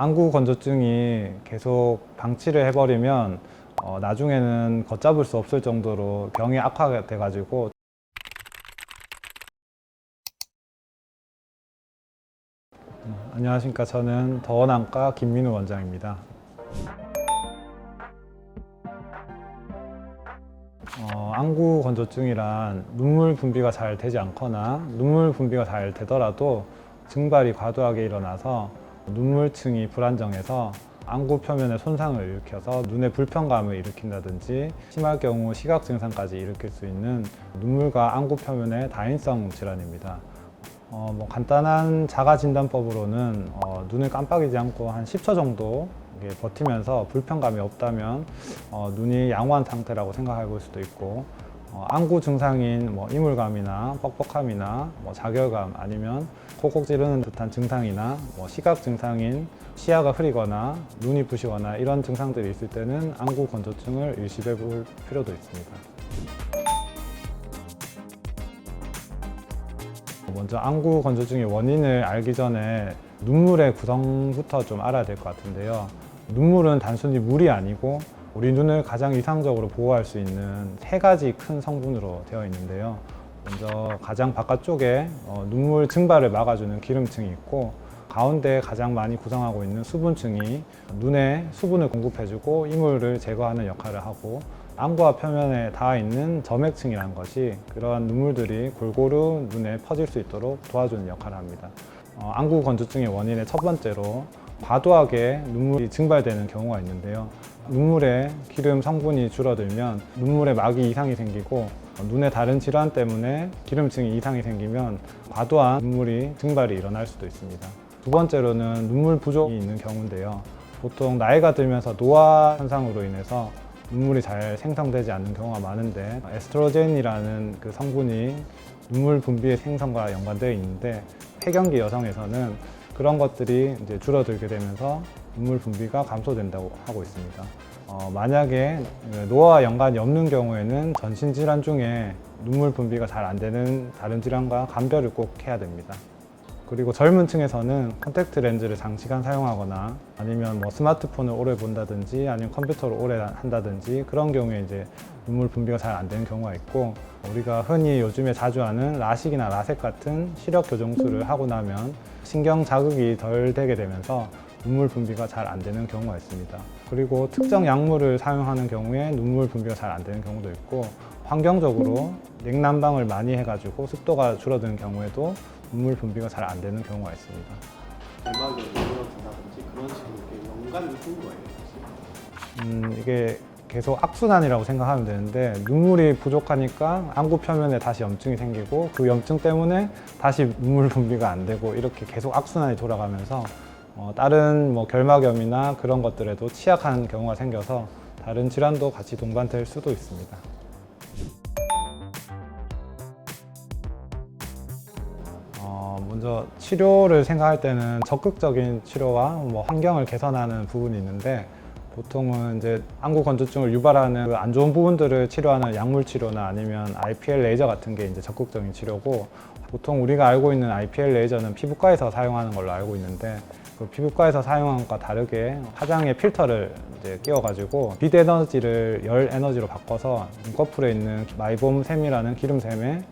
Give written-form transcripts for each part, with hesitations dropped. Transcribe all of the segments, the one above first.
안구 건조증이 계속 방치를 해버리면 나중에는 걷잡을 수 없을 정도로 병이 악화가 돼가지고 안녕하십니까. 저는 더원안과 김민우 원장입니다. 안구 건조증이란 눈물 분비가 잘 되지 않거나 눈물 분비가 잘 되더라도 증발이 과도하게 일어나서 눈물층이 불안정해서 안구 표면에 손상을 일으켜서 눈에 불편감을 일으킨다든지 심할 경우 시각 증상까지 일으킬 수 있는 눈물과 안구 표면의 다인성 질환입니다. 간단한 자가 진단법으로는 눈을 깜빡이지 않고 한 10초 정도 버티면서 불편감이 없다면 눈이 양호한 상태라고 생각해 볼 수도 있고, 안구 증상인 이물감이나 뻑뻑함이나 자결감 아니면 콕콕 찌르는 듯한 증상이나 시각 증상인 시야가 흐리거나 눈이 부시거나 이런 증상들이 있을 때는 안구 건조증을 일시해 볼 필요도 있습니다. 먼저 안구 건조증의 원인을 알기 전에 눈물의 구성부터 좀 알아야 될 것 같은데요. 눈물은 단순히 물이 아니고 우리 눈을 가장 이상적으로 보호할 수 있는 세 가지 큰 성분으로 되어 있는데요. 먼저 가장 바깥쪽에 눈물 증발을 막아주는 기름층이 있고, 가운데 가장 많이 구성하고 있는 수분층이 눈에 수분을 공급해주고 이물을 제거하는 역할을 하고, 안구와 표면에 닿아 있는 점액층이라는 것이 그러한 눈물들이 골고루 눈에 퍼질 수 있도록 도와주는 역할을 합니다. 안구 건조증의 원인의 첫 번째로 과도하게 눈물이 증발되는 경우가 있는데요. 눈물의 기름 성분이 줄어들면 눈물에 막이 이상이 생기고, 눈의 다른 질환 때문에 기름층이 이상이 생기면 과도한 눈물이 증발이 일어날 수도 있습니다. 두 번째로는 눈물 부족이 있는 경우인데요. 보통 나이가 들면서 노화 현상으로 인해서 눈물이 잘 생성되지 않는 경우가 많은데, 에스트로겐이라는 그 성분이 눈물 분비의 생성과 연관되어 있는데, 폐경기 여성에서는 그런 것들이 이제 줄어들게 되면서 눈물 분비가 감소된다고 하고 있습니다. 만약에 노화와 연관이 없는 경우에는 전신 질환 중에 눈물 분비가 잘 안 되는 다른 질환과 감별을 꼭 해야 됩니다. 그리고 젊은 층에서는 컨택트 렌즈를 장시간 사용하거나 아니면 스마트폰을 오래 본다든지 아니면 컴퓨터를 오래 한다든지 그런 경우에 이제 눈물 분비가 잘 안 되는 경우가 있고, 우리가 흔히 요즘에 자주 하는 라식이나 라섹 같은 시력 교정술을 하고 나면 신경 자극이 덜 되게 되면서 눈물 분비가 잘 안 되는 경우가 있습니다. 그리고 특정 약물을 사용하는 경우에 눈물 분비가 잘 안 되는 경우도 있고, 환경적으로 냉난방을 많이 해가지고 습도가 줄어드는 경우에도 눈물 분비가 잘 안 되는 경우가 있습니다. 결막에 늘어진다든지 그런 식으로 이렇게 연관이 있는 거예요? 이게 계속 악순환이라고 생각하면 되는데, 눈물이 부족하니까 안구 표면에 다시 염증이 생기고 그 염증 때문에 다시 눈물 분비가 안 되고 이렇게 계속 악순환이 돌아가면서 다른 결막염이나 그런 것들에도 취약한 경우가 생겨서 다른 질환도 같이 동반될 수도 있습니다. 먼저 치료를 생각할 때는 적극적인 치료와 환경을 개선하는 부분이 있는데, 보통은 이제 안구 건조증을 유발하는 그 안 좋은 부분들을 치료하는 약물 치료나 아니면 IPL 레이저 같은 게 이제 적극적인 치료고, 보통 우리가 알고 있는 IPL 레이저는 피부과에서 사용하는 걸로 알고 있는데, 그 피부과에서 사용하는 것과 다르게 화장에 필터를 이제 끼워가지고 빛 에너지를 열 에너지로 바꿔서 눈꺼풀에 있는 마이봄샘이라는 기름샘에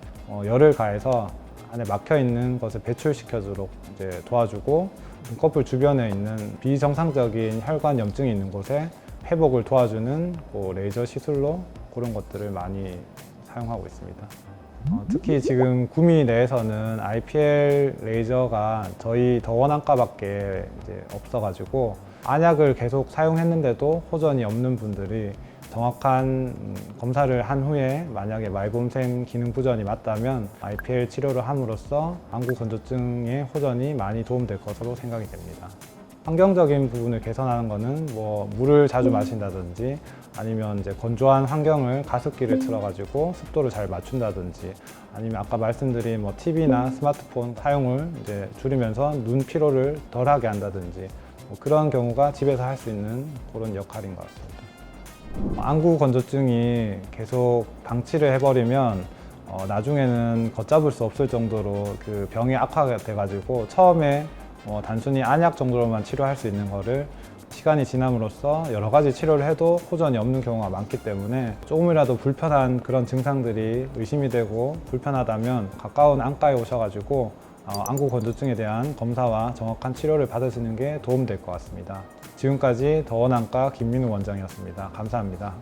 열을 가해서 안에 막혀 있는 것을 배출시켜주도록 이제 도와주고, 눈꺼풀 주변에 있는 비정상적인 혈관 염증이 있는 곳에 회복을 도와주는 레이저 시술로 그런 것들을 많이 사용하고 있습니다. 특히 지금 구미 내에서는 IPL 레이저가 저희 더원안과밖에 이제 없어가지고 안약을 계속 사용했는데도 호전이 없는 분들이 정확한 검사를 한 후에 만약에 마이봄샘 기능 부전이 맞다면 IPL 치료를 함으로써 안구 건조증의 호전이 많이 도움될 것으로 생각이 됩니다. 환경적인 부분을 개선하는 것은 물을 자주 마신다든지 아니면 이제 건조한 환경을 가습기를 틀어가지고 습도를 잘 맞춘다든지, 아니면 아까 말씀드린 TV나 스마트폰 사용을 이제 줄이면서 눈 피로를 덜하게 한다든지 그런 경우가 집에서 할 수 있는 그런 역할인 것 같습니다. 안구 건조증이 계속 방치를 해버리면 나중에는 걷잡을 수 없을 정도로 그 병이 악화가 돼가지고 처음에 단순히 안약 정도로만 치료할 수 있는 거를 시간이 지남으로써 여러 가지 치료를 해도 호전이 없는 경우가 많기 때문에 조금이라도 불편한 그런 증상들이 의심이 되고 불편하다면 가까운 안과에 오셔가지고 안구 건조증에 대한 검사와 정확한 치료를 받으시는 게 도움될 것 같습니다. 지금까지 더원안과 김민우 원장이었습니다. 감사합니다.